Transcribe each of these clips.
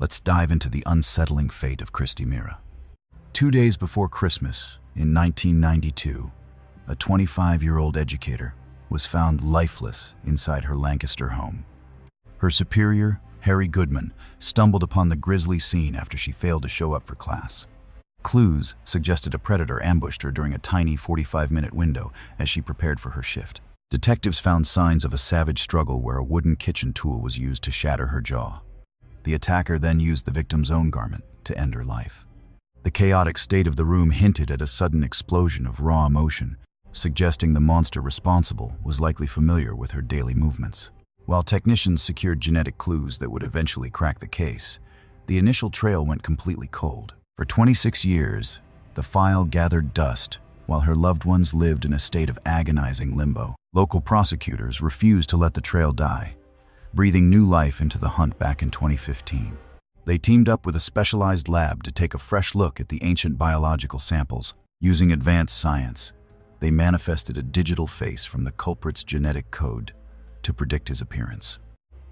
Let's dive into the unsettling fate of Christy Mira. 2 days before Christmas, in 1992, a 25-year-old educator was found lifeless inside her Lancaster home. Her superior, Harry Goodman, stumbled upon the grisly scene after she failed to show up for class. Clues suggested a predator ambushed her during a tiny 45-minute window as she prepared for her shift. Detectives found signs of a savage struggle where a wooden kitchen tool was used to shatter her jaw. The attacker then used the victim's own garment to end her life. The chaotic state of the room hinted at a sudden explosion of raw emotion, suggesting the monster responsible was likely familiar with her daily movements. While technicians secured genetic clues that would eventually crack the case, the initial trail went completely cold. For 26 years, the file gathered dust while her loved ones lived in a state of agonizing limbo. Local prosecutors refused to let the trail die, breathing new life into the hunt back in 2015. They teamed up with a specialized lab to take a fresh look at the ancient biological samples. Using advanced science, they manifested a digital face from the culprit's genetic code to predict his appearance.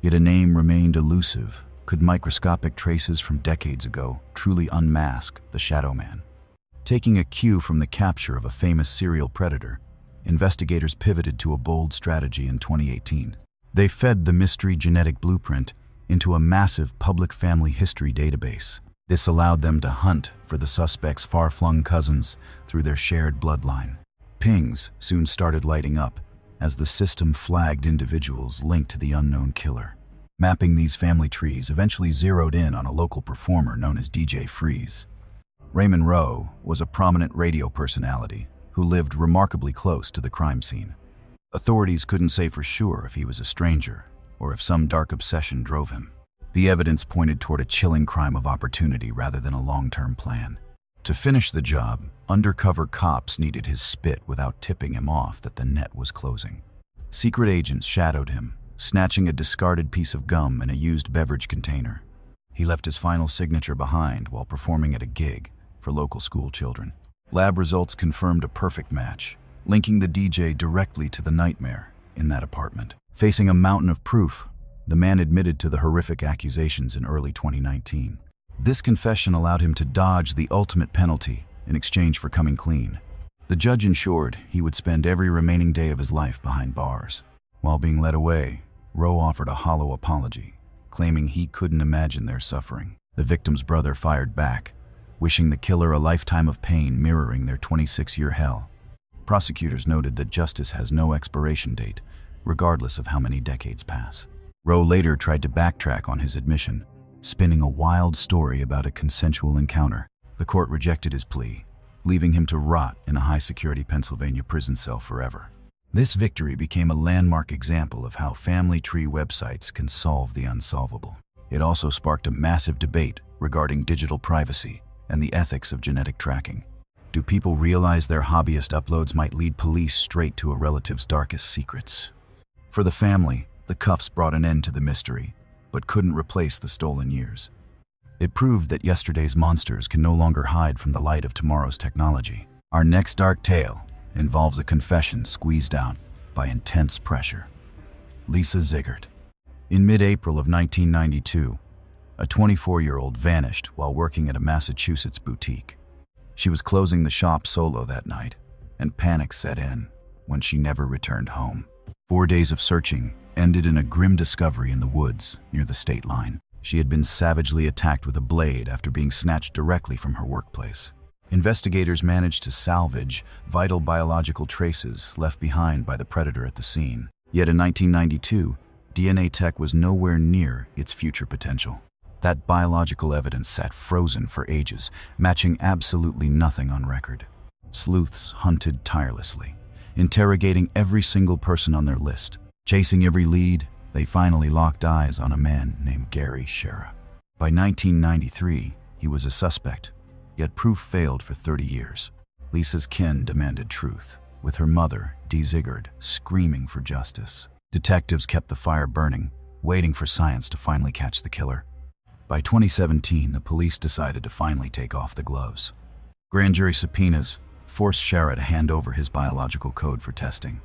Yet a name remained elusive. Could microscopic traces from decades ago truly unmask the Shadow Man? Taking a cue from the capture of a famous serial predator, investigators pivoted to a bold strategy in 2018. They fed the mystery genetic blueprint into a massive public family history database. This allowed them to hunt for the suspect's far-flung cousins through their shared bloodline. Pings soon started lighting up as the system flagged individuals linked to the unknown killer. Mapping these family trees eventually zeroed in on a local performer known as DJ Freeze. Raymond Rowe was a prominent radio personality who lived remarkably close to the crime scene. Authorities couldn't say for sure if he was a stranger or if some dark obsession drove him. The evidence pointed toward a chilling crime of opportunity rather than a long-term plan. To finish the job, undercover cops needed his spit without tipping him off that the net was closing. Secret agents shadowed him, snatching a discarded piece of gum and a used beverage container. He left his final signature behind while performing at a gig for local school children. Lab results confirmed a perfect match, linking the DJ directly to the nightmare in that apartment. Facing a mountain of proof, the man admitted to the horrific accusations in early 2019. This confession allowed him to dodge the ultimate penalty in exchange for coming clean. The judge ensured he would spend every remaining day of his life behind bars. While being led away, Rowe offered a hollow apology, claiming he couldn't imagine their suffering. The victim's brother fired back, wishing the killer a lifetime of pain mirroring their 26-year hell. Prosecutors noted that justice has no expiration date, regardless of how many decades pass. Rowe later tried to backtrack on his admission, spinning a wild story about a consensual encounter. The court rejected his plea, leaving him to rot in a high-security Pennsylvania prison cell forever. This victory became a landmark example of how family tree websites can solve the unsolvable. It also sparked a massive debate regarding digital privacy and the ethics of genetic tracking. Do people realize their hobbyist uploads might lead police straight to a relative's darkest secrets? For the family, the cuffs brought an end to the mystery, but couldn't replace the stolen years. It proved that yesterday's monsters can no longer hide from the light of tomorrow's technology. Our next dark tale involves a confession squeezed out by intense pressure. Lisa Ziegert. In mid-April of 1992, a 24-year-old vanished while working at a Massachusetts boutique. She was closing the shop solo that night, and panic set in when she never returned home. 4 days of searching ended in a grim discovery in the woods near the state line. She had been savagely attacked with a blade after being snatched directly from her workplace. Investigators managed to salvage vital biological traces left behind by the predator at the scene. Yet in 1992, DNA tech was nowhere near its future potential. That biological evidence sat frozen for ages, matching absolutely nothing on record. Sleuths hunted tirelessly, interrogating every single person on their list. Chasing every lead, they finally locked eyes on a man named Gary Shera. By 1993, he was a suspect, yet proof failed for 30 years. Lisa's kin demanded truth, with her mother, Dee Ziegert, screaming for justice. Detectives kept the fire burning, waiting for science to finally catch the killer. By 2017, the police decided to finally take off the gloves. Grand jury subpoenas forced Shera to hand over his biological code for testing.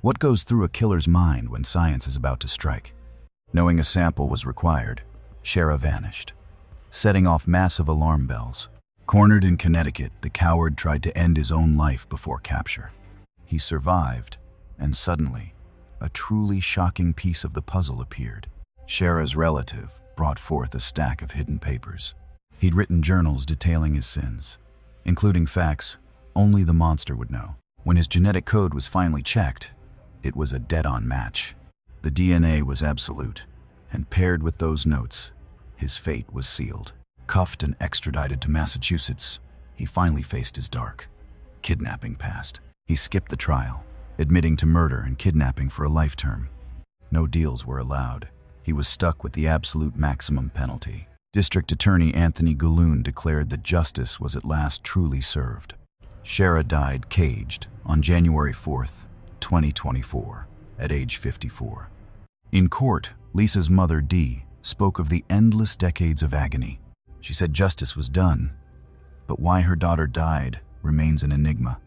What goes through a killer's mind when science is about to strike? Knowing a sample was required, Shera vanished, setting off massive alarm bells. Cornered in Connecticut, the coward tried to end his own life before capture. He survived, and suddenly, a truly shocking piece of the puzzle appeared. Shara's relative brought forth a stack of hidden papers. He'd written journals detailing his sins, including facts only the monster would know. When his genetic code was finally checked, it was a dead-on match. The DNA was absolute, and paired with those notes, his fate was sealed. Cuffed and extradited to Massachusetts, he finally faced his dark, kidnapping past. He skipped the trial, admitting to murder and kidnapping for a life term. No deals were allowed. He was stuck with the absolute maximum penalty. District Attorney Anthony Gouloun declared that justice was at last truly served. Shara died caged on January 4th, 2024, at age 54. In court, Lisa's mother, Dee, spoke of the endless decades of agony. She said justice was done, but why her daughter died remains an enigma.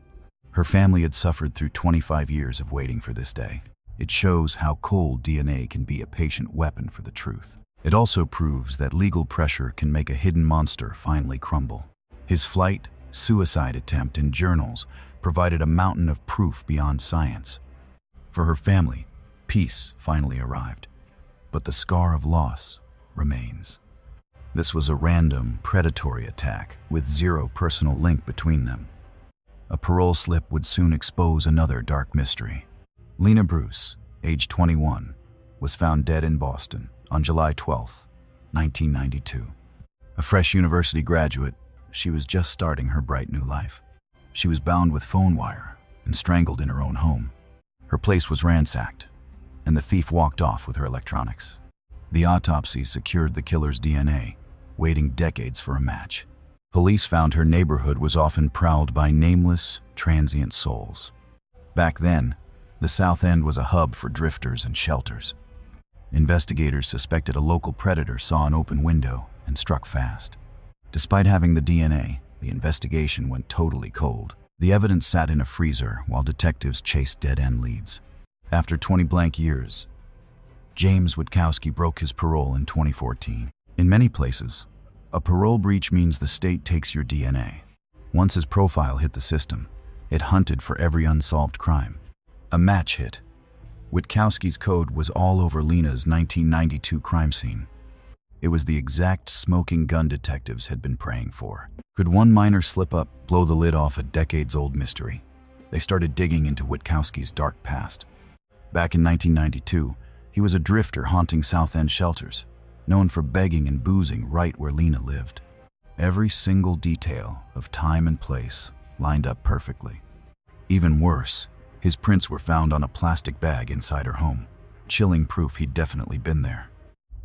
Her family had suffered through 25 years of waiting for this day. It shows how cold DNA can be a patient weapon for the truth. It also proves that legal pressure can make a hidden monster finally crumble. His flight, suicide attempt, and journals provided a mountain of proof beyond science. For her family, peace finally arrived, but the scar of loss remains. This was a random, predatory attack with zero personal link between them. A parole slip would soon expose another dark mystery. Lena Bruce, age 21, was found dead in Boston on July 12, 1992. A fresh university graduate, she was just starting her bright new life. She was bound with phone wire and strangled in her own home. Her place was ransacked, and the thief walked off with her electronics. The autopsy secured the killer's DNA, waiting decades for a match. Police found her neighborhood was often prowled by nameless, transient souls. Back then, the South End was a hub for drifters and shelters. Investigators suspected a local predator saw an open window and struck fast. Despite having the DNA, the investigation went totally cold. The evidence sat in a freezer while detectives chased dead-end leads. After 20 blank years, James Witkowski broke his parole in 2014. In many places, a parole breach means the state takes your DNA. Once his profile hit the system, it hunted for every unsolved crime. A match hit. Witkowski's code was all over Lena's 1992 crime scene. It was the exact smoking gun detectives had been praying for. Could one minor slip-up blow the lid off a decades-old mystery? They started digging into Witkowski's dark past. Back in 1992, he was a drifter haunting South End shelters, known for begging and boozing right where Lena lived. Every single detail of time and place lined up perfectly. Even worse, his prints were found on a plastic bag inside her home, chilling proof he'd definitely been there.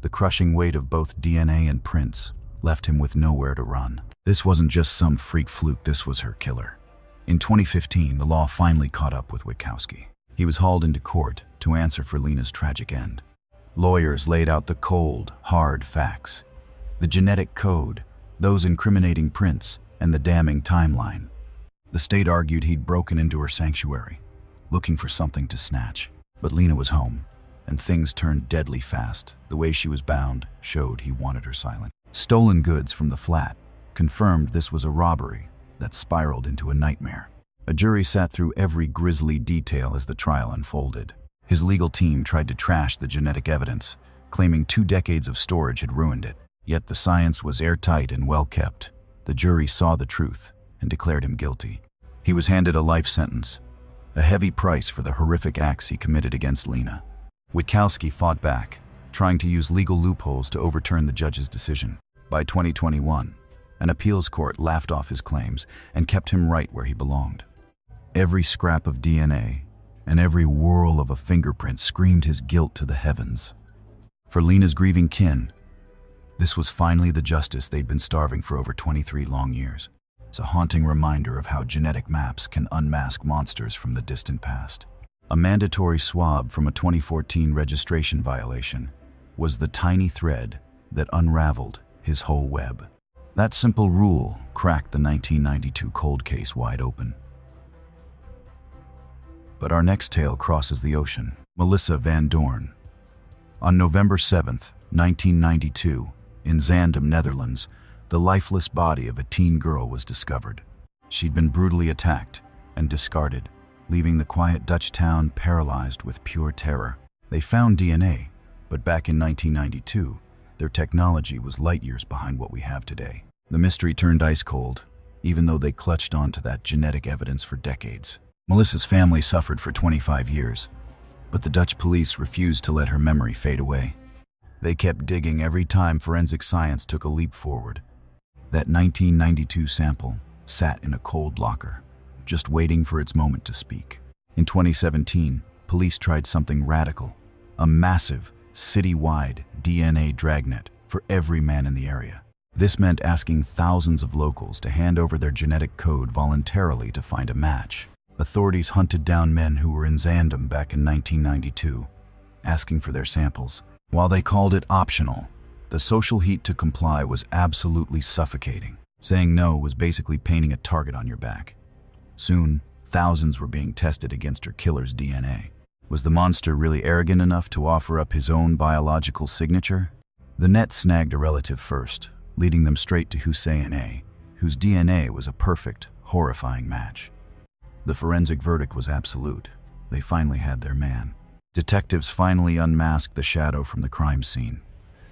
The crushing weight of both DNA and prints left him with nowhere to run. This wasn't just some freak fluke, this was her killer. In 2015, the law finally caught up with Witkowski. He was hauled into court to answer for Lena's tragic end. Lawyers laid out the cold, hard facts. The genetic code, those incriminating prints, and the damning timeline. The state argued he'd broken into her sanctuary, looking for something to snatch. But Lena was home, and things turned deadly fast. The way she was bound showed he wanted her silent. Stolen goods from the flat confirmed this was a robbery that spiraled into a nightmare. A jury sat through every grisly detail as the trial unfolded. His legal team tried to trash the genetic evidence, claiming 2 decades of storage had ruined it. Yet the science was airtight and well-kept. The jury saw the truth and declared him guilty. He was handed a life sentence, a heavy price for the horrific acts he committed against Lena. Witkowski fought back, trying to use legal loopholes to overturn the judge's decision. By 2021, an appeals court laughed off his claims and kept him right where he belonged. Every scrap of DNA and every whirl of a fingerprint screamed his guilt to the heavens. For Lena's grieving kin, this was finally the justice they'd been starving for over 23 long years. It's a haunting reminder of how genetic maps can unmask monsters from the distant past. A mandatory swab from a 2014 registration violation was the tiny thread that unraveled his whole web. That simple rule cracked the 1992 cold case wide open. But our next tale crosses the ocean. Melissa Van Dorn. On November 7, 1992, In Zaandam, Netherlands, the lifeless body of a teen girl was discovered. She'd been brutally attacked and discarded, leaving the quiet Dutch town paralyzed with pure terror. They found DNA, but back in 1992, their technology was light years behind what we have today. The mystery turned ice cold, even though they clutched onto that genetic evidence for decades. Melissa's family suffered for 25 years, but the Dutch police refused to let her memory fade away. They kept digging every time forensic science took a leap forward. That 1992 sample sat in a cold locker, just waiting for its moment to speak. In 2017, police tried something radical, a massive, city-wide DNA dragnet for every man in the area. This meant asking thousands of locals to hand over their genetic code voluntarily to find a match. Authorities hunted down men who were in Zaandam back in 1992, asking for their samples. While they called it optional, the social heat to comply was absolutely suffocating. Saying no was basically painting a target on your back. Soon, thousands were being tested against her killer's DNA. Was the monster really arrogant enough to offer up his own biological signature? The net snagged a relative first, leading them straight to Hussein A., whose DNA was a perfect, horrifying match. The forensic verdict was absolute. They finally had their man. Detectives finally unmasked the shadow from the crime scene,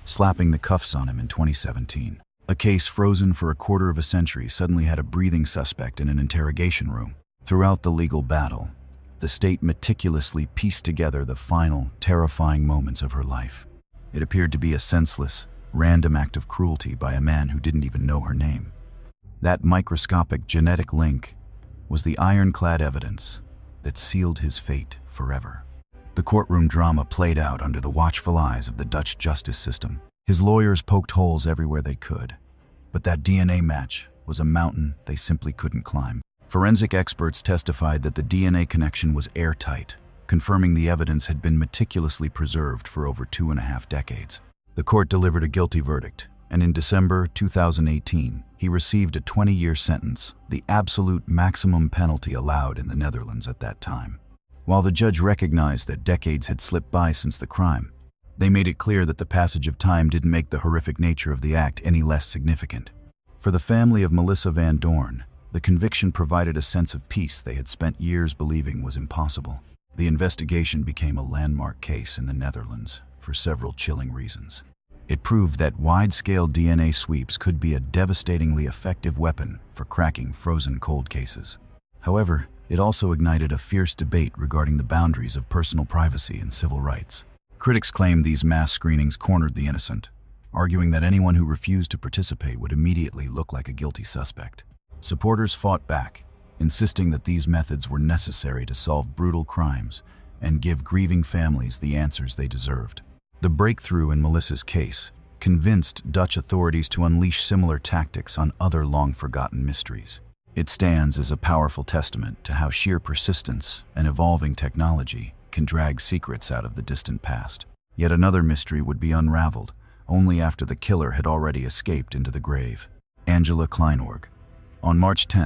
slapping the cuffs on him in 2017. A case frozen for a quarter of a century suddenly had a breathing suspect in an interrogation room. Throughout the legal battle, the state meticulously pieced together the final, terrifying moments of her life. It appeared to be a senseless, random act of cruelty by a man who didn't even know her name. That microscopic genetic link was the ironclad evidence that sealed his fate forever. The courtroom drama played out under the watchful eyes of the Dutch justice system. His lawyers poked holes everywhere they could, but that DNA match was a mountain they simply couldn't climb. Forensic experts testified that the DNA connection was airtight, confirming the evidence had been meticulously preserved for over 2.5 decades. The court delivered a guilty verdict, and in December 2018, he received a 20-year sentence, the absolute maximum penalty allowed in the Netherlands at that time. While the judge recognized that decades had slipped by since the crime, they made it clear that the passage of time didn't make the horrific nature of the act any less significant. For the family of Melissa Van Doorn, the conviction provided a sense of peace they had spent years believing was impossible. The investigation became a landmark case in the Netherlands for several chilling reasons. It proved that wide-scale DNA sweeps could be a devastatingly effective weapon for cracking frozen cold cases. However, it also ignited a fierce debate regarding the boundaries of personal privacy and civil rights. Critics claimed these mass screenings cornered the innocent, arguing that anyone who refused to participate would immediately look like a guilty suspect. Supporters fought back, insisting that these methods were necessary to solve brutal crimes and give grieving families the answers they deserved. The breakthrough in Melissa's case convinced Dutch authorities to unleash similar tactics on other long-forgotten mysteries. It stands as a powerful testament to how sheer persistence and evolving technology can drag secrets out of the distant past. Yet another mystery would be unraveled only after the killer had already escaped into the grave. Angela Kleinorg. On March 10,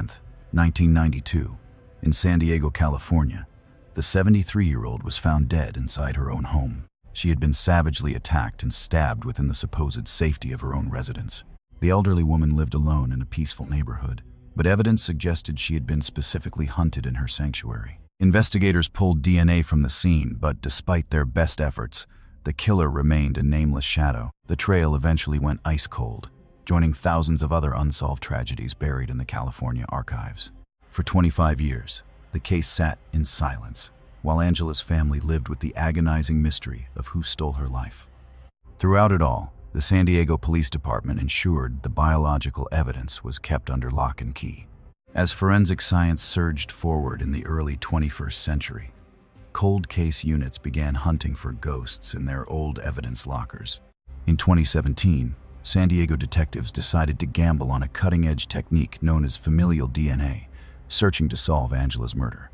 1992, in San Diego, California, the 73-year-old was found dead inside her own home. She had been savagely attacked and stabbed within the supposed safety of her own residence. The elderly woman lived alone in a peaceful neighborhood, but evidence suggested she had been specifically hunted in her sanctuary. Investigators pulled DNA from the scene, but despite their best efforts, the killer remained a nameless shadow. The trail eventually went ice cold, joining thousands of other unsolved tragedies buried in the California archives. For 25 years, the case sat in silence, while Angela's family lived with the agonizing mystery of who stole her life. Throughout it all, the San Diego Police Department ensured the biological evidence was kept under lock and key. As forensic science surged forward in the early 21st century, cold case units began hunting for ghosts in their old evidence lockers. In 2017, San Diego detectives decided to gamble on a cutting-edge technique known as familial DNA, searching to solve Angela's murder.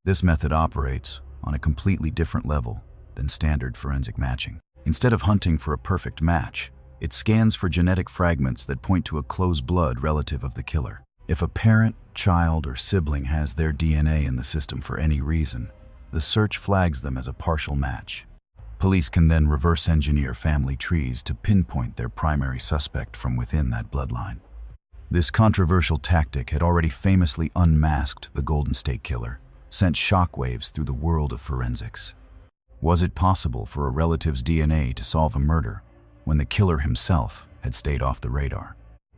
This method operates on a completely different level than standard forensic matching. Instead of hunting for a perfect match, it scans for genetic fragments that point to a close blood relative of the killer. If a parent, child, or sibling has their DNA in the system for any reason, the search flags them as a partial match. Police can then reverse engineer family trees to pinpoint their primary suspect from within that bloodline. This controversial tactic had already famously unmasked the Golden State Killer, sent shockwaves through the world of forensics. Was it possible for a relative's DNA to solve a murder when the killer himself had stayed off the radar?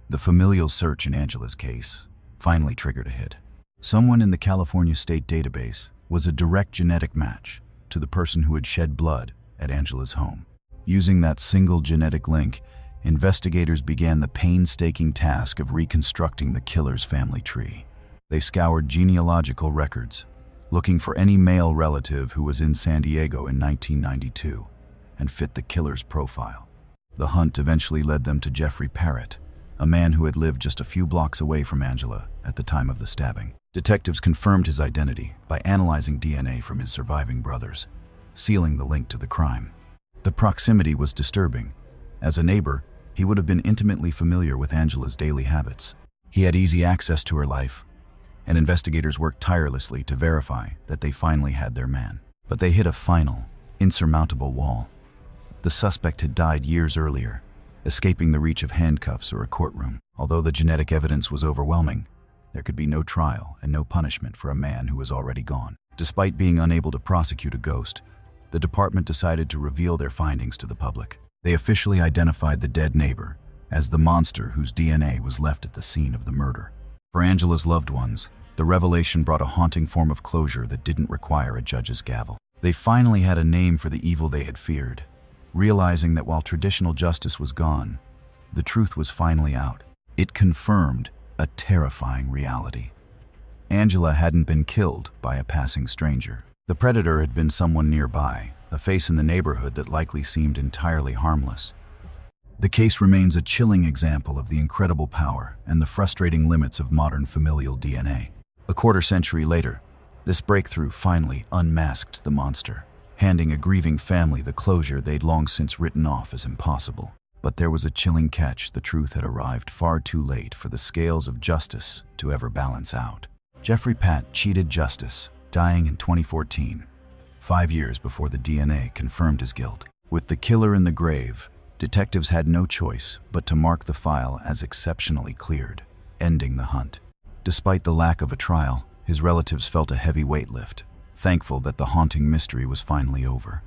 The familial search in Angela's case finally triggered a hit. Someone in the California State Database was a direct genetic match to the person who had shed blood at Angela's home. Using that single genetic link, investigators began the painstaking task of reconstructing the killer's family tree. They scoured genealogical records, looking for any male relative who was in San Diego in 1992 and fit the killer's profile. The hunt eventually led them to Jeffrey Parrott, a man who had lived just a few blocks away from Angela at the time of the stabbing. Detectives confirmed his identity by analyzing DNA from his surviving brothers, sealing the link to the crime. The proximity was disturbing. As a neighbor, he would have been intimately familiar with Angela's daily habits. He had easy access to her life, and investigators worked tirelessly to verify that they finally had their man. But they hit a final, insurmountable wall. The suspect had died years earlier, escaping the reach of handcuffs or a courtroom. Although the genetic evidence was overwhelming, there could be no trial and no punishment for a man who was already gone. Despite being unable to prosecute a ghost, the department decided to reveal their findings to the public. They officially identified the dead neighbor as the monster whose DNA was left at the scene of the murder. For Angela's loved ones, the revelation brought a haunting form of closure that didn't require a judge's gavel. They finally had a name for the evil they had feared, realizing that while traditional justice was gone, the truth was finally out. It confirmed a terrifying reality. Angela hadn't been killed by a passing stranger. The predator had been someone nearby, a face in the neighborhood that likely seemed entirely harmless. The case remains a chilling example of the incredible power and the frustrating limits of modern familial DNA. A quarter century later, this breakthrough finally unmasked the monster, handing a grieving family the closure they'd long since written off as impossible. But there was a chilling catch. The truth had arrived far too late for the scales of justice to ever balance out. Jeffrey Pat cheated justice, dying in 2014, 5 years before the DNA confirmed his guilt. With the killer in the grave, detectives had no choice but to mark the file as exceptionally cleared, ending the hunt. Despite the lack of a trial, his relatives felt a heavy weight lift, thankful that the haunting mystery was finally over.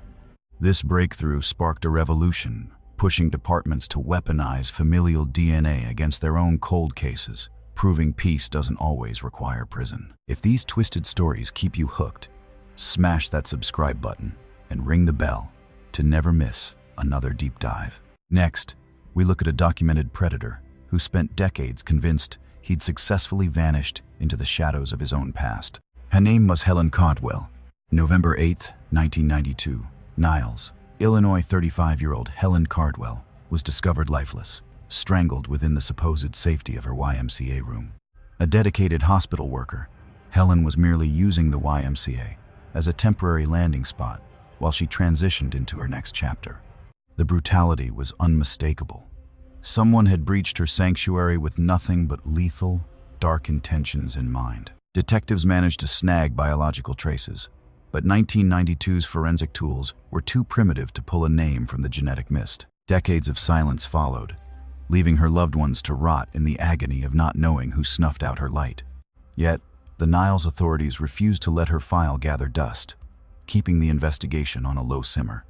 This breakthrough sparked a revolution, pushing departments to weaponize familial DNA against their own cold cases, proving peace doesn't always require prison. If these twisted stories keep you hooked, smash that subscribe button and ring the bell to never miss another deep dive. Next, we look at a documented predator who spent decades convinced he'd successfully vanished into the shadows of his own past. Her name was Helen Cardwell. November 8, 1992, Niles, Illinois. 35-year-old Helen Cardwell was discovered lifeless, strangled within the supposed safety of her YMCA room. A dedicated hospital worker, Helen was merely using the YMCA as a temporary landing spot while she transitioned into her next chapter. The brutality was unmistakable. Someone had breached her sanctuary with nothing but lethal, dark intentions in mind. Detectives managed to snag biological traces, but 1992's forensic tools were too primitive to pull a name from the genetic mist. Decades of silence followed, leaving her loved ones to rot in the agony of not knowing who snuffed out her light. Yet, the Niles authorities refused to let her file gather dust, keeping the investigation on a low simmer.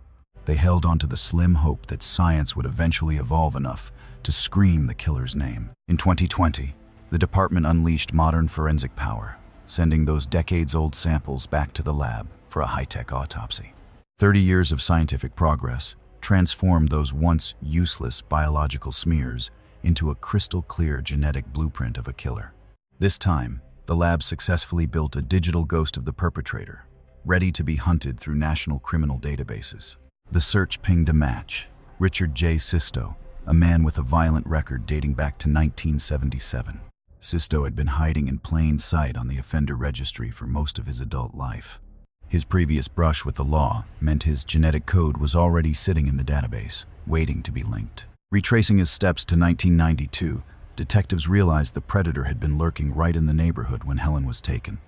They held on to the slim hope that science would eventually evolve enough to scream the killer's name. In 2020, the department unleashed modern forensic power, sending those decades-old samples back to the lab for a high-tech autopsy. 30 years of scientific progress transformed those once useless biological smears into a crystal-clear genetic blueprint of a killer. This time, the lab successfully built a digital ghost of the perpetrator, ready to be hunted through national criminal databases. The search pinged a match: Richard J. Sisto, a man with a violent record dating back to 1977. Sisto had been hiding in plain sight on the offender registry for most of his adult life. His previous brush with the law meant his genetic code was already sitting in the database, waiting to be linked. Retracing his steps to 1992, detectives realized the predator had been lurking right in the neighborhood when Helen was taken.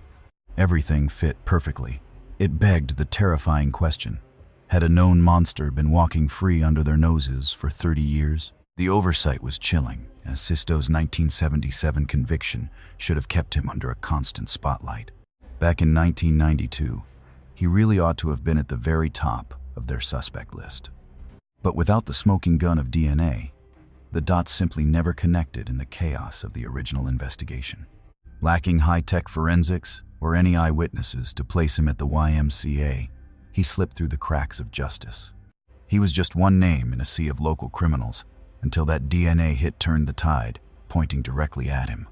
Everything fit perfectly. It begged the terrifying question: Had a known monster been walking free under their noses for 30 years? The oversight was chilling, as Sisto's 1977 conviction should have kept him under a constant spotlight. Back in 1992, he really ought to have been at the very top of their suspect list. But without the smoking gun of DNA, the dots simply never connected in the chaos of the original investigation. Lacking high-tech forensics or any eyewitnesses to place him at the YMCA, he slipped through the cracks of justice. He was just one name in a sea of local criminals until that DNA hit turned the tide, pointing directly at him.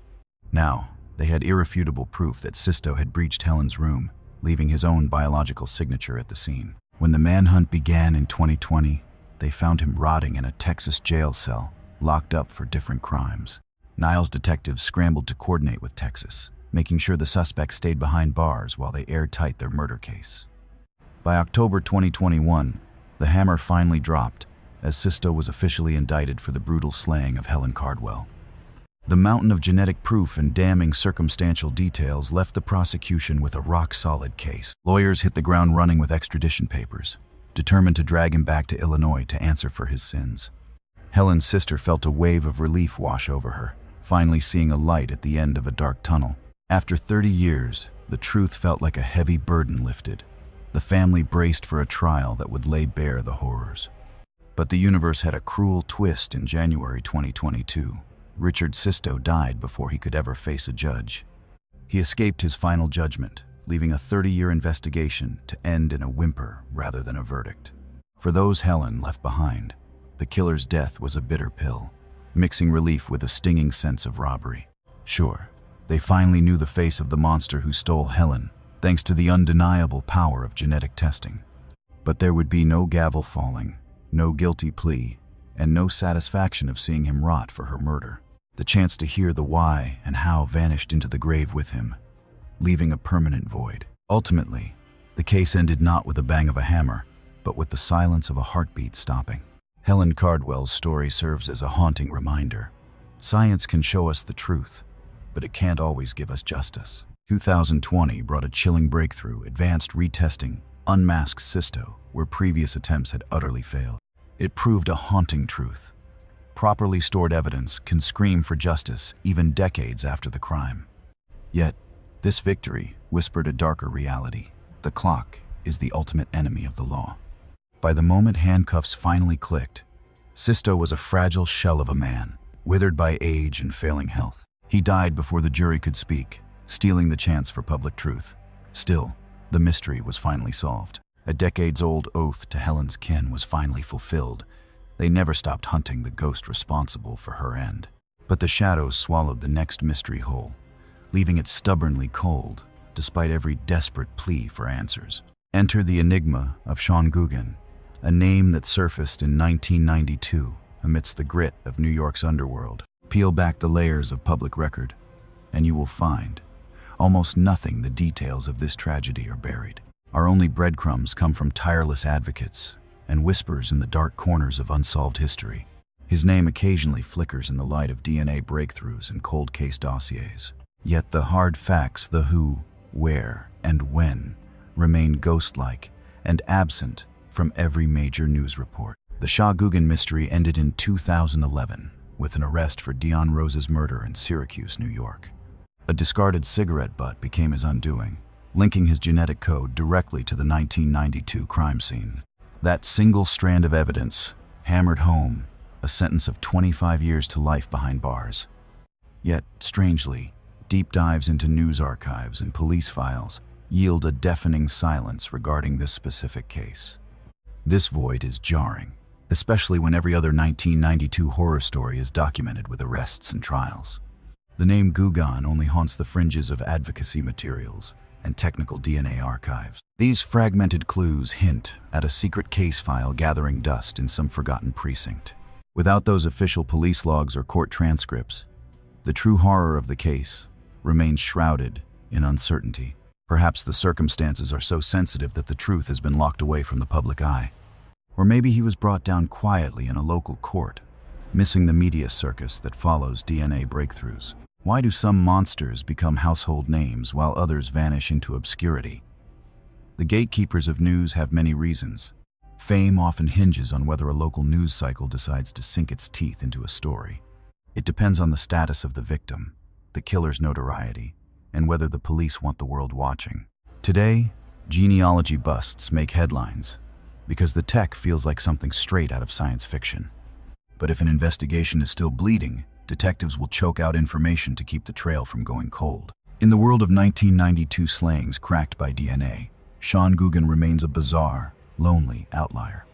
Now, they had irrefutable proof that Sisto had breached Helen's room, leaving his own biological signature at the scene. When the manhunt began in 2020, they found him rotting in a Texas jail cell, locked up for different crimes. Niles detectives scrambled to coordinate with Texas, making sure the suspect stayed behind bars while they airtight their murder case. By October 2021, the hammer finally dropped, as Sisto was officially indicted for the brutal slaying of Helen Cardwell. The mountain of genetic proof and damning circumstantial details left the prosecution with a rock-solid case. Lawyers hit the ground running with extradition papers, determined to drag him back to Illinois to answer for his sins. Helen's sister felt a wave of relief wash over her, finally seeing a light at the end of a dark tunnel. After 30 years, the truth felt like a heavy burden lifted. The family braced for a trial that would lay bare the horrors. But the universe had a cruel twist in January 2022. Richard Sisto died before he could ever face a judge. He escaped his final judgment, leaving a 30-year investigation to end in a whimper rather than a verdict. For those Helen left behind, the killer's death was a bitter pill, mixing relief with a stinging sense of robbery. Sure, they finally knew the face of the monster who stole Helen, thanks to the undeniable power of genetic testing. But there would be no gavel falling, no guilty plea, and no satisfaction of seeing him rot for her murder. The chance to hear the why and how vanished into the grave with him, leaving a permanent void. Ultimately, the case ended not with a bang of a hammer, but with the silence of a heartbeat stopping. Helen Cardwell's story serves as a haunting reminder. Science can show us the truth, but it can't always give us justice. 2020 brought a chilling breakthrough: advanced retesting unmasked Sisto where previous attempts had utterly failed. It proved a haunting truth. Properly stored evidence can scream for justice even decades after the crime. Yet, this victory whispered a darker reality. The clock is the ultimate enemy of the law. By the moment handcuffs finally clicked, Sisto was a fragile shell of a man, withered by age and failing health. He died before the jury could speak, stealing the chance for public truth. Still, the mystery was finally solved. A decades-old oath to Helen's kin was finally fulfilled. They never stopped hunting the ghost responsible for her end. But the shadows swallowed the next mystery whole, leaving it stubbornly cold, despite every desperate plea for answers. Enter the enigma of Sean Guggen, a name that surfaced in 1992 amidst the grit of New York's underworld. Peel back the layers of public record, and you will find almost nothing the details of this tragedy are buried. Our only breadcrumbs come from tireless advocates and whispers in the dark corners of unsolved history. His name occasionally flickers in the light of DNA breakthroughs and cold case dossiers. Yet the hard facts, the who, where, and when, remain ghost-like and absent from every major news report. The Sean Guggen mystery ended in 2011 with an arrest for Dion Rose's murder in Syracuse, New York. A discarded cigarette butt became his undoing, linking his genetic code directly to the 1992 crime scene. That single strand of evidence hammered home a sentence of 25 years to life behind bars. Yet, strangely, deep dives into news archives and police files yield a deafening silence regarding this specific case. This void is jarring, especially when every other 1992 horror story is documented with arrests and trials. The name Guggen only haunts the fringes of advocacy materials and technical DNA archives. These fragmented clues hint at a secret case file gathering dust in some forgotten precinct. Without those official police logs or court transcripts, the true horror of the case remains shrouded in uncertainty. Perhaps the circumstances are so sensitive that the truth has been locked away from the public eye. Or maybe he was brought down quietly in a local court, missing the media circus that follows DNA breakthroughs. Why do some monsters become household names while others vanish into obscurity? The gatekeepers of news have many reasons. Fame often hinges on whether a local news cycle decides to sink its teeth into a story. It depends on the status of the victim, the killer's notoriety, and whether the police want the world watching. Today, genealogy busts make headlines because the tech feels like something straight out of science fiction. But if an investigation is still bleeding, detectives will choke out information to keep the trail from going cold. In the world of 1992 slayings cracked by DNA, Sean Guggen remains a bizarre, lonely outlier.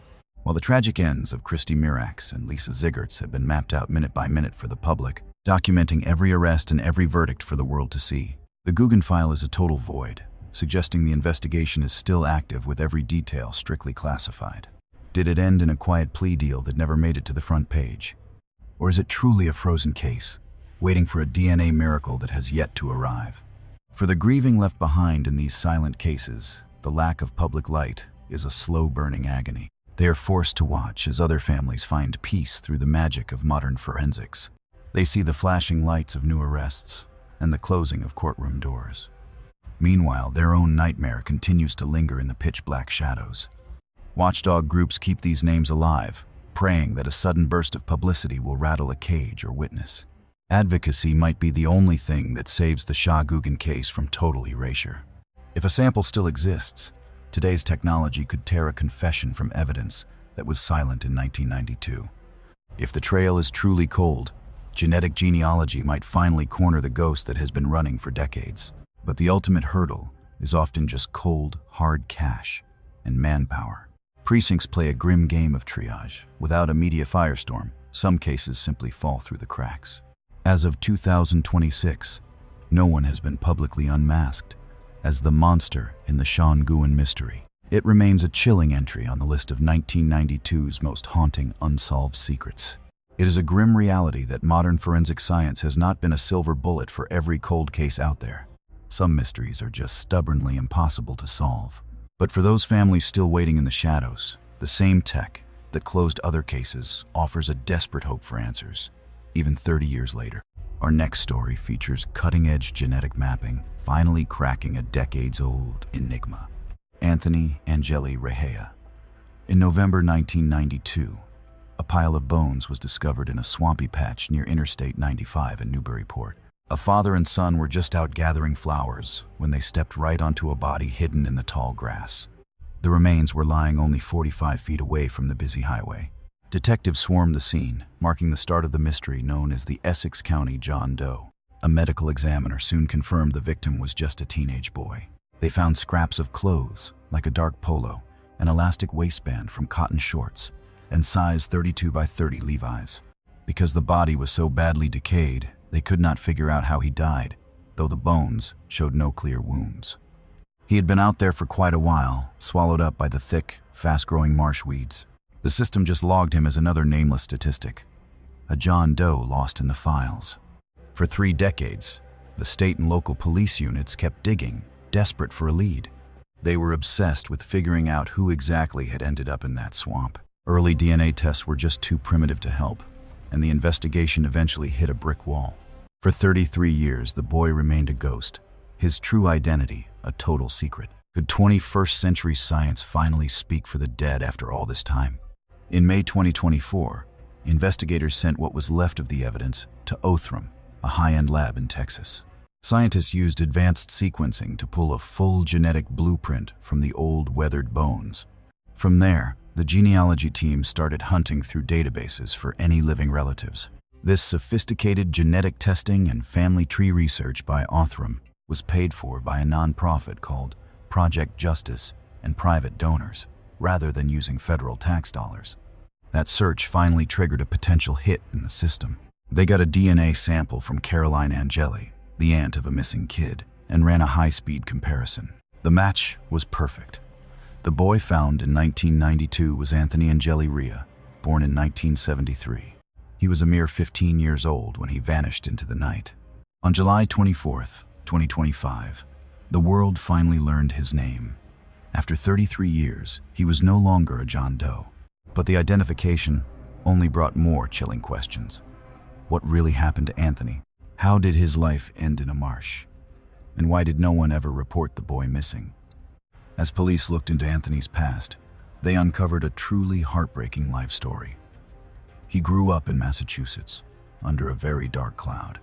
While the tragic ends of Christy Mirax and Lisa Ziggerts have been mapped out minute by minute for the public, documenting every arrest and every verdict for the world to see, the Guggen file is a total void, suggesting the investigation is still active with every detail strictly classified. Did it end in a quiet plea deal that never made it to the front page? Or is it truly a frozen case, waiting for a DNA miracle that has yet to arrive? For the grieving left behind in these silent cases, the lack of public light is a slow-burning agony. They are forced to watch as other families find peace through the magic of modern forensics. They see the flashing lights of new arrests and the closing of courtroom doors. Meanwhile, their own nightmare continues to linger in the pitch-black shadows. Watchdog groups keep these names alive, praying that a sudden burst of publicity will rattle a cage or witness. Advocacy might be the only thing that saves the Shah Guggen case from total erasure. If a sample still exists, today's technology could tear a confession from evidence that was silent in 1992. If the trail is truly cold, genetic genealogy might finally corner the ghost that has been running for decades. But the ultimate hurdle is often just cold, hard cash and manpower. Precincts play a grim game of triage. Without a media firestorm, some cases simply fall through the cracks. As of 2026, no one has been publicly unmasked as the monster in the Sean Guggen mystery. It remains a chilling entry on the list of 1992's most haunting unsolved secrets. It is a grim reality that modern forensic science has not been a silver bullet for every cold case out there. Some mysteries are just stubbornly impossible to solve. But for those families still waiting in the shadows, the same tech that closed other cases offers a desperate hope for answers, even 30 years later. Our next story features cutting-edge genetic mapping, finally cracking a decades-old enigma. Anthony Angeli Rehea. In November 1992, a pile of bones was discovered in a swampy patch near Interstate 95 in Newburyport. A father and son were just out gathering flowers when they stepped right onto a body hidden in the tall grass. The remains were lying only 45 feet away from the busy highway. Detectives swarmed the scene, marking the start of the mystery known as the Essex County John Doe. A medical examiner soon confirmed the victim was just a teenage boy. They found scraps of clothes, like a dark polo, an elastic waistband from cotton shorts, and size 32 by 30 Levi's. Because the body was so badly decayed, they could not figure out how he died, though the bones showed no clear wounds. He had been out there for quite a while, swallowed up by the thick, fast-growing marsh weeds. The system just logged him as another nameless statistic, a John Doe lost in the files. For 3 decades, the state and local police units kept digging, desperate for a lead. They were obsessed with figuring out who exactly had ended up in that swamp. Early DNA tests were just too primitive to help, and the investigation eventually hit a brick wall. For 33 years, the boy remained a ghost, his true identity a total secret. Could 21st century science finally speak for the dead after all this time? In May 2024, investigators sent what was left of the evidence to Othram, a high-end lab in Texas. Scientists used advanced sequencing to pull a full genetic blueprint from the old, weathered bones. From there, the genealogy team started hunting through databases for any living relatives. This sophisticated genetic testing and family tree research by Othram was paid for by a nonprofit called Project Justice and private donors, rather than using federal tax dollars. That search finally triggered a potential hit in the system. They got a DNA sample from Caroline Angeli, the aunt of a missing kid, and ran a high-speed comparison. The match was perfect. The boy found in 1992 was Anthony Angeli Rehea, born in 1973. He was a mere 15 years old when he vanished into the night. On July 24th, 2025, the world finally learned his name. After 33 years, he was no longer a John Doe. But the identification only brought more chilling questions. What really happened to Anthony? How did his life end in a marsh? And why did no one ever report the boy missing? As police looked into Anthony's past, They uncovered a truly heartbreaking life story. He grew up in Massachusetts, under a very dark cloud.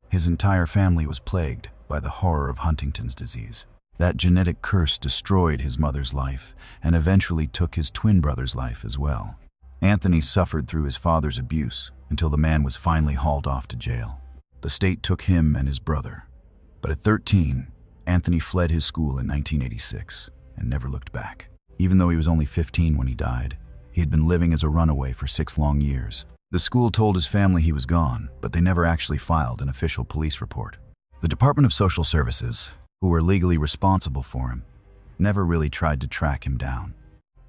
His entire family was plagued by the horror of Huntington's disease. That genetic curse destroyed his mother's life and eventually took his twin brother's life as well. Anthony suffered through his father's abuse until the man was finally hauled off to jail. The state took him and his brother. But at 13, Anthony fled his school in 1986 and never looked back. Even though he was only 15 when he died, he had been living as a runaway for 6 long years. The school told his family he was gone, but they never actually filed an official police report. The Department of Social Services, who were legally responsible for him, never really tried to track him down.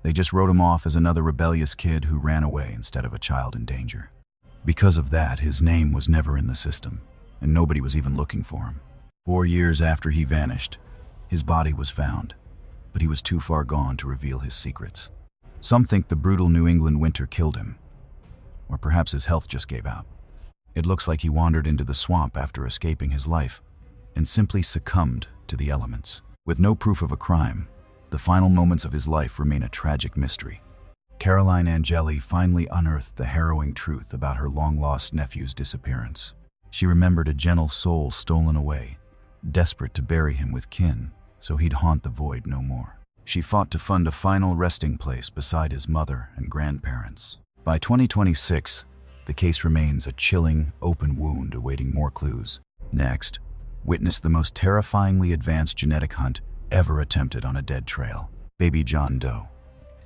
They just wrote him off as another rebellious kid who ran away instead of a child in danger. Because of that, his name was never in the system, and nobody was even looking for him. 4 years after he vanished, his body was found, but he was too far gone to reveal his secrets. Some think the brutal New England winter killed him, or perhaps his health just gave out. It looks like he wandered into the swamp after escaping his life and simply succumbed to the elements. With no proof of a crime, the final moments of his life remain a tragic mystery. Caroline Angeli finally unearthed the harrowing truth about her long-lost nephew's disappearance. She remembered a gentle soul stolen away, desperate to bury him with kin so he'd haunt the void no more. She fought to fund a final resting place beside his mother and grandparents. By 2026, the case remains a chilling, open wound awaiting more clues. Next, witness the most terrifyingly advanced genetic hunt ever attempted on a dead trail. Baby John Doe.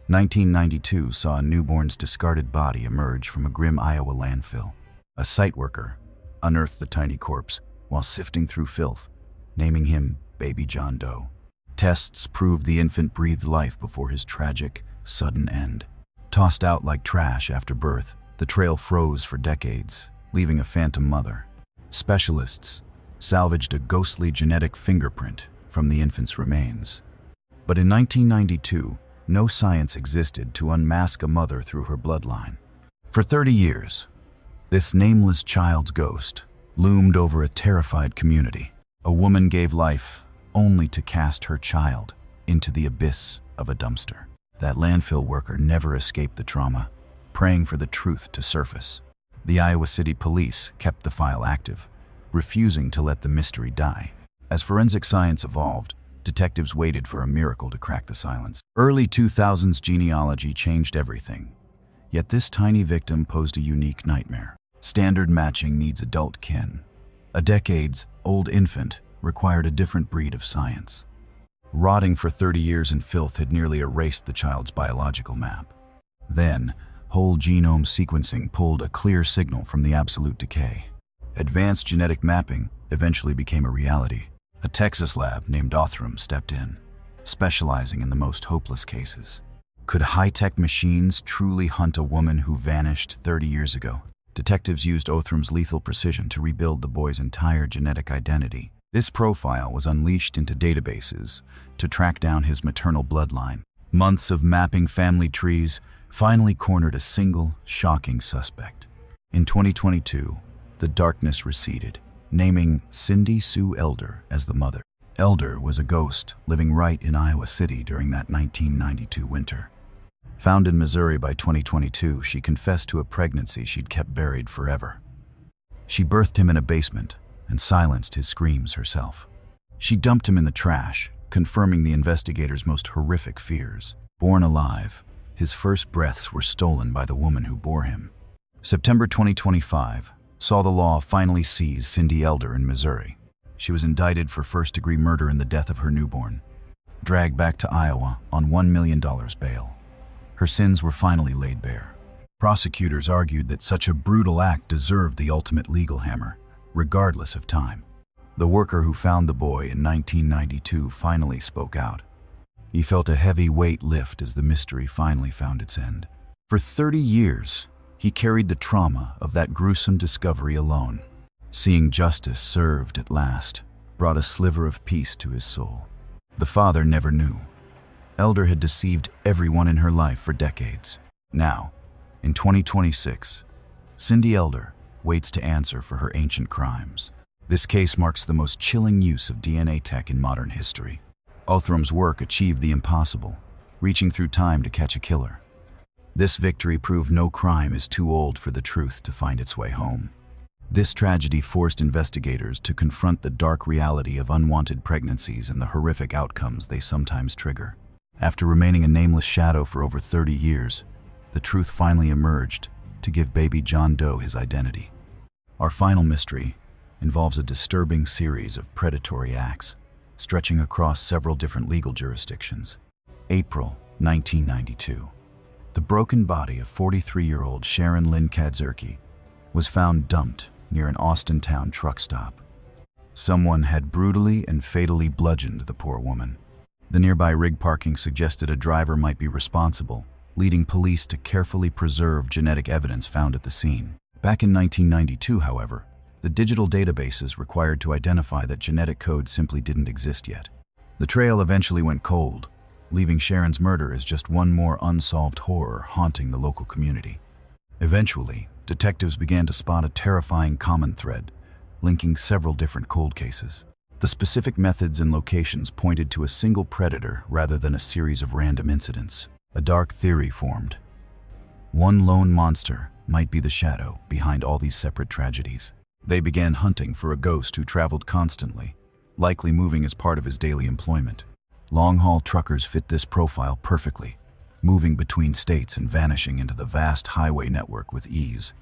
1992 saw a newborn's discarded body emerge from a grim Iowa landfill. A site worker unearthed the tiny corpse while sifting through filth, naming him Baby John Doe. Tests proved the infant breathed life before his tragic, sudden end. Tossed out like trash after birth, the trail froze for decades, leaving a phantom mother. Specialists salvaged a ghostly genetic fingerprint from the infant's remains. But in 1992, no science existed to unmask a mother through her bloodline. For 30 years, this nameless child's ghost loomed over a terrified community. A woman gave life only to cast her child into the abyss of a dumpster. That landfill worker never escaped the trauma, praying for the truth to surface. The Iowa City Police kept the file active, refusing to let the mystery die. As forensic science evolved, detectives waited for a miracle to crack the silence. Early 2000s genealogy changed everything. Yet this tiny victim posed a unique nightmare. Standard matching needs adult kin. A decades-old infant required a different breed of science. Rotting for 30 years in filth had nearly erased the child's biological map. Then, whole genome sequencing pulled a clear signal from the absolute decay. Advanced genetic mapping eventually became a reality. A Texas lab named Othram stepped in, specializing in the most hopeless cases. Could high-tech machines truly hunt a woman who vanished 30 years ago? Detectives used Othram's lethal precision to rebuild the boy's entire genetic identity. This profile was unleashed into databases to track down his maternal bloodline. Months of mapping family trees finally cornered a single, shocking suspect. In 2022, the darkness receded, naming Cindy Sue Elder as the mother. Elder was a ghost living right in Iowa City during that 1992 winter. Found in Missouri by 2022, she confessed to a pregnancy she'd kept buried forever. She birthed him in a basement and silenced his screams herself. She dumped him in the trash, confirming the investigators' most horrific fears. Born alive, his first breaths were stolen by the woman who bore him. September 2025 saw the law finally seize Cindy Elder in Missouri. She was indicted for first-degree murder in the death of her newborn, dragged back to Iowa on $1 million bail. Her sins were finally laid bare. Prosecutors argued that such a brutal act deserved the ultimate legal hammer, regardless of time. The worker who found the boy in 1992 finally spoke out. He felt a heavy weight lift as the mystery finally found its end. For 30 years, he carried the trauma of that gruesome discovery alone. Seeing justice served at last brought a sliver of peace to his soul. The father never knew. Elder had deceived everyone in her life for decades. Now, in 2026, Cindy Elder waits to answer for her ancient crimes. This case marks the most chilling use of DNA tech in modern history. Othram's work achieved the impossible, reaching through time to catch a killer. This victory proved no crime is too old for the truth to find its way home. This tragedy forced investigators to confront the dark reality of unwanted pregnancies and the horrific outcomes they sometimes trigger. After remaining a nameless shadow for over 30 years, the truth finally emerged to give baby John Doe his identity. Our final mystery involves a disturbing series of predatory acts, stretching across several different legal jurisdictions. April 1992. The broken body of 43-year-old Sharon Lynn Kadzierski was found dumped near an Austintown truck stop. Someone had brutally and fatally bludgeoned the poor woman. The nearby rig parking suggested a driver might be responsible, leading police to carefully preserve genetic evidence found at the scene. Back in 1992, however, the digital databases required to identify that genetic code simply didn't exist yet. The trail eventually went cold, leaving Sharon's murder as just one more unsolved horror haunting the local community. Eventually, detectives began to spot a terrifying common thread, linking several different cold cases. The specific methods and locations pointed to a single predator rather than a series of random incidents. A dark theory formed. One lone monster might be the shadow behind all these separate tragedies. They began hunting for a ghost who traveled constantly, likely moving as part of his daily employment. Long-haul truckers fit this profile perfectly, moving between states and vanishing into the vast highway network with ease.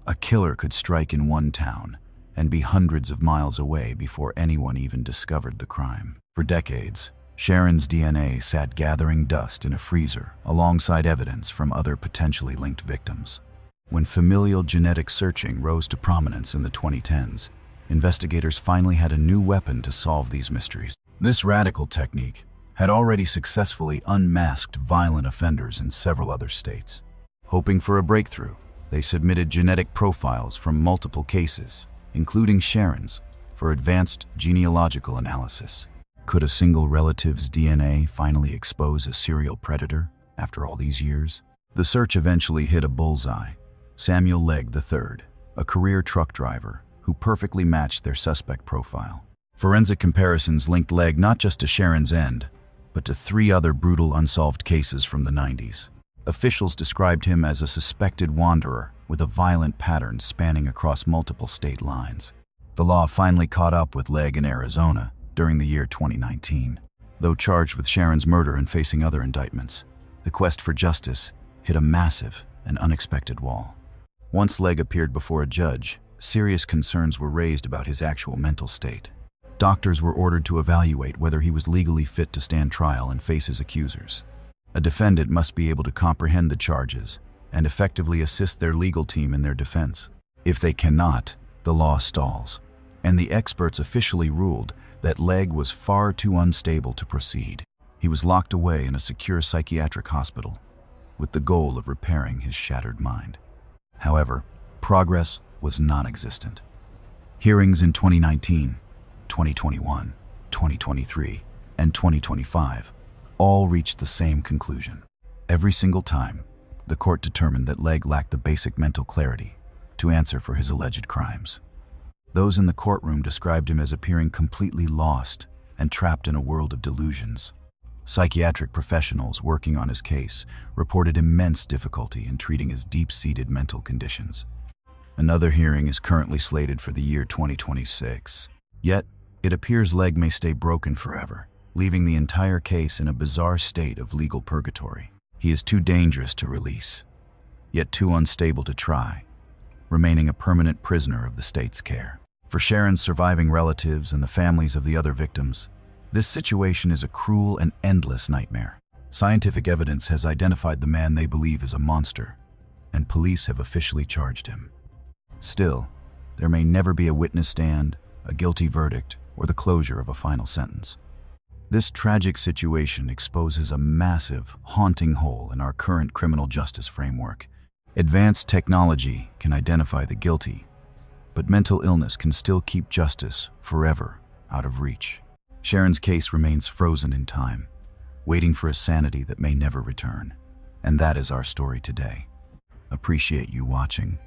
A killer could strike in one town and be hundreds of miles away before anyone even discovered the crime. For decades, Sharon's DNA sat gathering dust in a freezer alongside evidence from other potentially linked victims. When familial genetic searching rose to prominence in the 2010s, investigators finally had a new weapon to solve these mysteries. This radical technique had already successfully unmasked violent offenders in several other states. Hoping for a breakthrough, they submitted genetic profiles from multiple cases, including Sharon's, for advanced genealogical analysis. Could a single relative's DNA finally expose a serial predator after all these years? The search eventually hit a bullseye. Samuel Legg III, a career truck driver who perfectly matched their suspect profile. Forensic comparisons linked Legg not just to Sharon's end, but to 3 other brutal unsolved cases from the 90s. Officials described him as a suspected wanderer with a violent pattern spanning across multiple state lines. The law finally caught up with Legg in Arizona during the year 2019. Though charged with Sharon's murder and facing other indictments, the quest for justice hit a massive and unexpected wall. Once Legg appeared before a judge, serious concerns were raised about his actual mental state. Doctors were ordered to evaluate whether he was legally fit to stand trial and face his accusers. A defendant must be able to comprehend the charges and effectively assist their legal team in their defense. If they cannot, the law stalls, and the experts officially ruled that Legg was far too unstable to proceed. He was locked away in a secure psychiatric hospital, with the goal of repairing his shattered mind. However, progress was non-existent. Hearings in 2019, 2021, 2023, and 2025 all reached the same conclusion. Every single time, the court determined that Legg lacked the basic mental clarity to answer for his alleged crimes. Those in the courtroom described him as appearing completely lost and trapped in a world of delusions. Psychiatric professionals working on his case reported immense difficulty in treating his deep-seated mental conditions. Another hearing is currently slated for the year 2026. Yet, it appears Legg may stay broken forever, leaving the entire case in a bizarre state of legal purgatory. He is too dangerous to release, yet too unstable to try, remaining a permanent prisoner of the state's care. For Sharon's surviving relatives and the families of the other victims, this situation is a cruel and endless nightmare. Scientific evidence has identified the man they believe is a monster, and police have officially charged him. Still, there may never be a witness stand, a guilty verdict, or the closure of a final sentence. This tragic situation exposes a massive, haunting hole in our current criminal justice framework. Advanced technology can identify the guilty, but mental illness can still keep justice forever out of reach. Sharon's case remains frozen in time, waiting for a sanity that may never return. And that is our story today. Appreciate you watching.